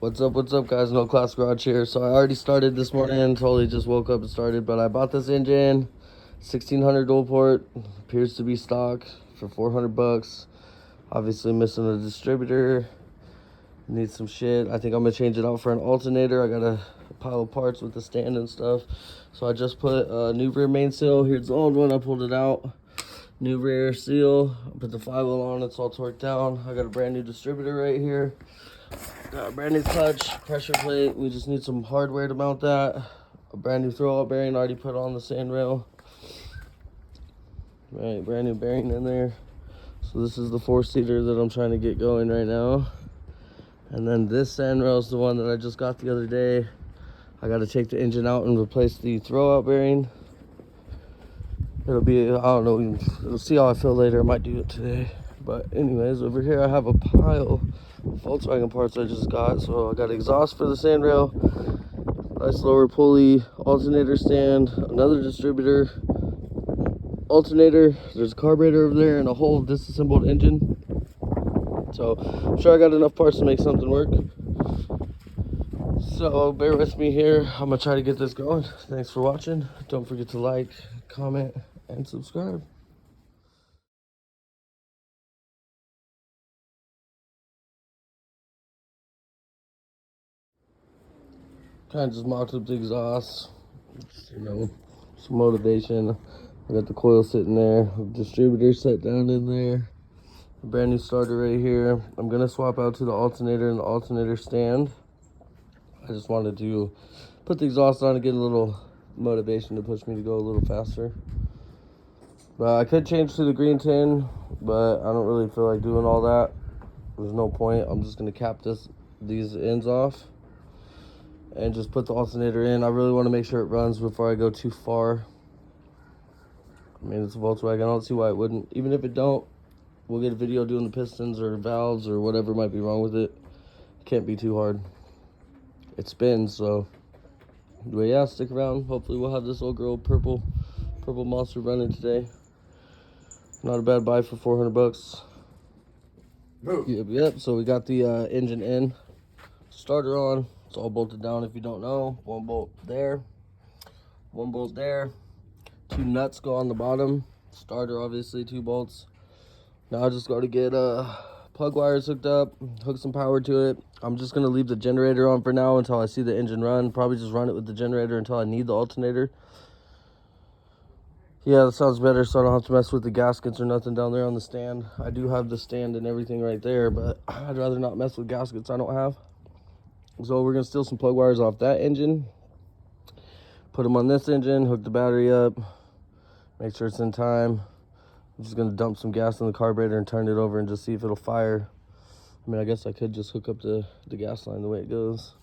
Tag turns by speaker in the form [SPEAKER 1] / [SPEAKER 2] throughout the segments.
[SPEAKER 1] What's up, guys? No Class Garage here. So I already started this morning. Totally just woke up and started. But I bought this engine, 1600 dual port. Appears to be stock for 400 bucks. Obviously missing a distributor. Needs some shit. I think I'm gonna change it out for an alternator. I got a pile of parts with the stand and stuff. So I just put a new rear main seal. Here's the old one. I pulled it out. New rear seal. I put the flywheel on. It's all torqued down. I got a brand new distributor right here. Got a brand new clutch, pressure plate. We just need some hardware to mount that. A brand new throwout bearing already put on the sand rail. Right, brand new bearing in there. So this is the 4-seater that I'm trying to get going right now. And then this sand rail is the one that I just got the other day. I got to take the engine out and replace the throwout bearing. It'll be, I don't know, we'll see how I feel later. I might do it today. But anyways, over here I have a pile of Volkswagen parts I just got. So I got exhaust for the sand rail, nice lower pulley, alternator stand, another distributor, alternator, there's a carburetor over there, and a whole disassembled engine. So I'm sure I got enough parts to make something work. So bear with me here. I'm gonna try to get this going. Thanks for watching. Don't forget to like, comment, and subscribe. Kind of just mocked up the exhaust, just, some motivation. I got the coil sitting there, the distributor set down in there, a brand new starter right here. I'm gonna swap out to the alternator and the alternator stand. I just wanted to put the exhaust on and get a little motivation to push me to go a little faster. But I could change to the green tin, but I don't really feel like doing all that. There's no point. I'm just gonna cap these ends off and just put the alternator in. I really want to make sure it runs before I go too far. I mean, it's a Volkswagen. I don't see why it wouldn't. Even if it don't, we'll get a video doing the pistons or valves or whatever might be wrong with it. It can't be too hard. It spins, so. But yeah, stick around. Hopefully we'll have this old girl purple monster running today. Not a bad buy for 400 bucks.
[SPEAKER 2] Move.
[SPEAKER 1] Yep. So we got the engine in, starter on. It's all bolted down if you don't know. One bolt there, one bolt there. 2 nuts go on the bottom. Starter, obviously, 2 bolts. Now I just got to get plug wires hooked up, hook some power to it. I'm just going to leave the generator on for now until I see the engine run. Probably just run it with the generator until I need the alternator. Yeah, that sounds better, so I don't have to mess with the gaskets or nothing down there on the stand. I do have the stand and everything right there, but I'd rather not mess with gaskets I don't have. So we're gonna steal some plug wires off that engine, put them on this engine, hook the battery up, make sure it's in time. I'm just gonna dump some gas in the carburetor and turn it over and just see if it'll fire. I mean, I guess I could just hook up the gas line the way it goes.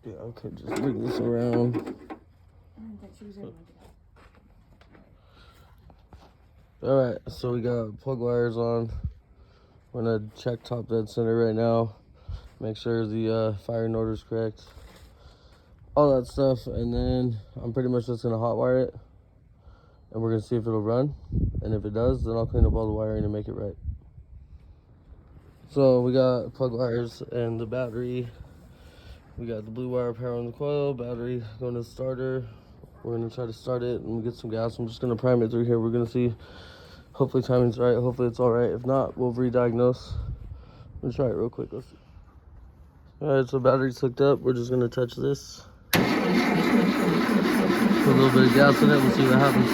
[SPEAKER 1] Yeah, I could just bring this around. All right, so we got plug wires on. I'm gonna check top dead center right now, make sure the firing order is correct, all that stuff, and then I'm pretty much just gonna hot wire it, and we're gonna see if it'll run, and if it does, then I'll clean up all the wiring and make it right. So we got plug wires and the battery. We got the blue wire power on the coil, battery going to the starter. We're gonna try to start it and get some gas. I'm just gonna prime it through here. We're gonna see. Hopefully timing's right. Hopefully it's all right. If not, we'll re-diagnose. Let's try it real quick. Let's see. All right, so battery's hooked up. We're just gonna touch this. Put a little bit of gas in it. We'll see what happens.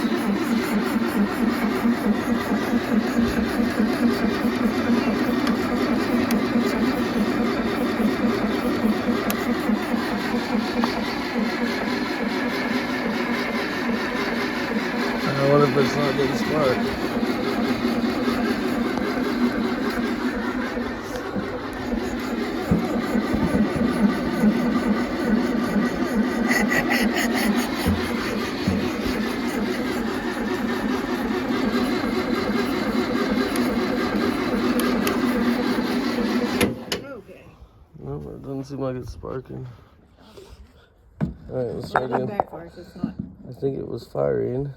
[SPEAKER 1] I wonder if it's not getting sparked. No, it doesn't seem like it's sparking. Alright, let's try again.
[SPEAKER 3] Back for us, it's not.
[SPEAKER 1] I think it was firing.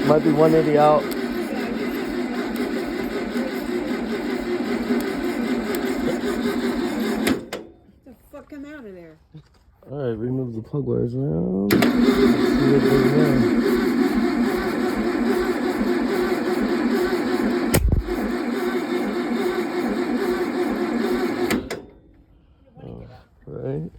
[SPEAKER 1] Might be 180 out.
[SPEAKER 3] The fuck come out of there?
[SPEAKER 1] Alright, remove the plug wires around. Let's see what goes on. Right.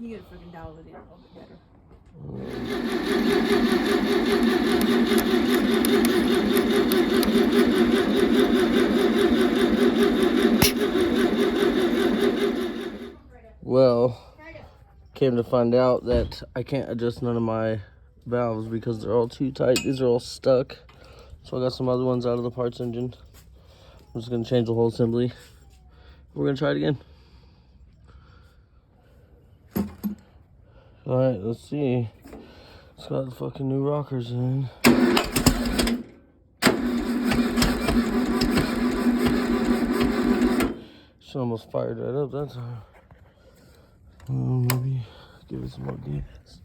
[SPEAKER 3] You gotta fucking dial it in a little bit better.
[SPEAKER 1] Well, came to find out that I can't adjust none of my valves because they're all too tight. These are all stuck. So I got some other ones out of the parts engine. I'm just gonna change the whole assembly. We're gonna try it again. All right, let's see. It's got the fucking new rockers in. She almost fired right up that time. Maybe give it some more gas.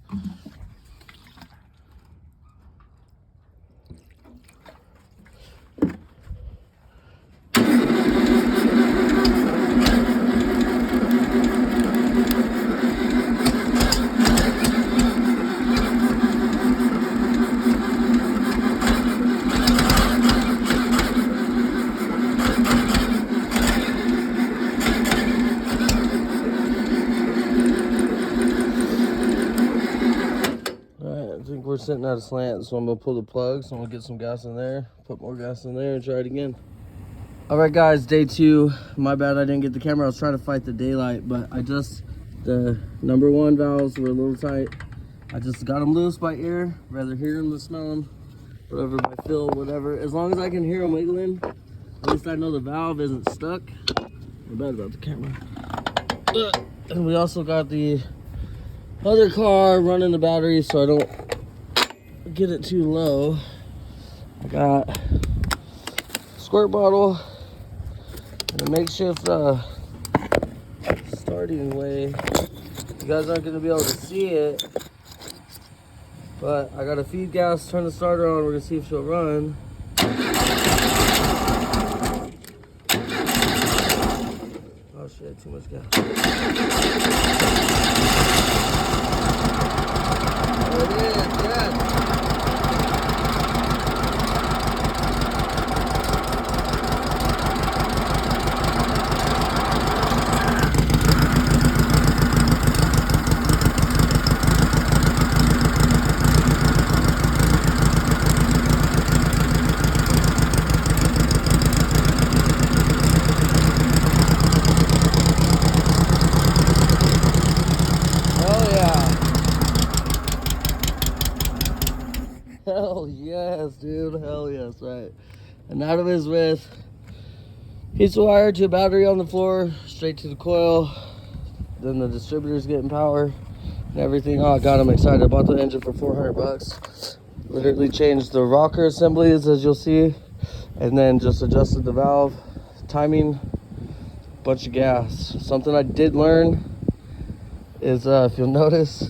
[SPEAKER 1] We're sitting at a slant, so I'm gonna pull the plug, so I'm gonna get some gas in there, put more gas in there, and try it again. All right, guys, day 2. My bad, I didn't get the camera. I was trying to fight the daylight, but the number 1 valves were a little tight. I just got them loose by ear, rather hear them than smell them, whatever, by feel, whatever. As long as I can hear them wiggling, at least I know the valve isn't stuck. I'm bad about the camera. And we also got the other car running the battery, so I don't get it too low. I got a squirt bottle and a makeshift starting way. You guys aren't gonna be able to see it, but I gotta feed gas, turn the starter on. We're gonna see if she'll run. Oh shit, too much gas. There it is, yes. Hell yes, dude. Hell yes, right. And out of his with piece of wire to a battery on the floor, straight to the coil. Then the distributor's getting power and everything. Oh god, I'm excited. I bought the engine for 400 bucks. Literally changed the rocker assemblies, as you'll see, and then just adjusted the valve, timing, bunch of gas. Something I did learn is, if you'll notice,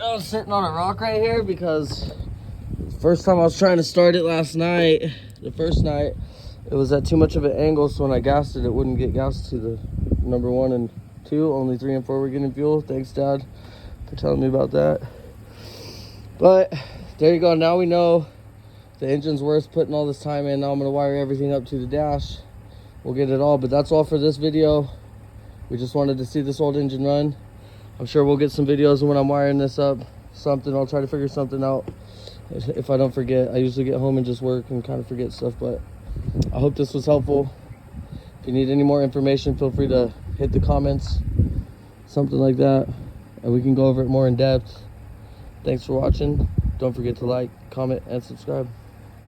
[SPEAKER 1] I was sitting on a rock right here because first time I was trying to start it last night, the first night, it was at too much of an angle, so when I gassed it, it wouldn't get gas to the number 1 and 2. Only 3 and 4 were getting fuel. Thanks, Dad, for telling me about that. But there you go. Now we know the engine's worth putting all this time in. Now I'm going to wire everything up to the dash. We'll get it all, but that's all for this video. We just wanted to see this old engine run. I'm sure we'll get some videos when I'm wiring this up. Something, I'll try to figure something out. If I don't forget, I usually get home and just work and kind of forget stuff, but I hope this was helpful. If you need any more information, feel free to hit the comments, something like that, and we can go over it more in depth. Thanks for watching. Don't forget to like, comment, and subscribe.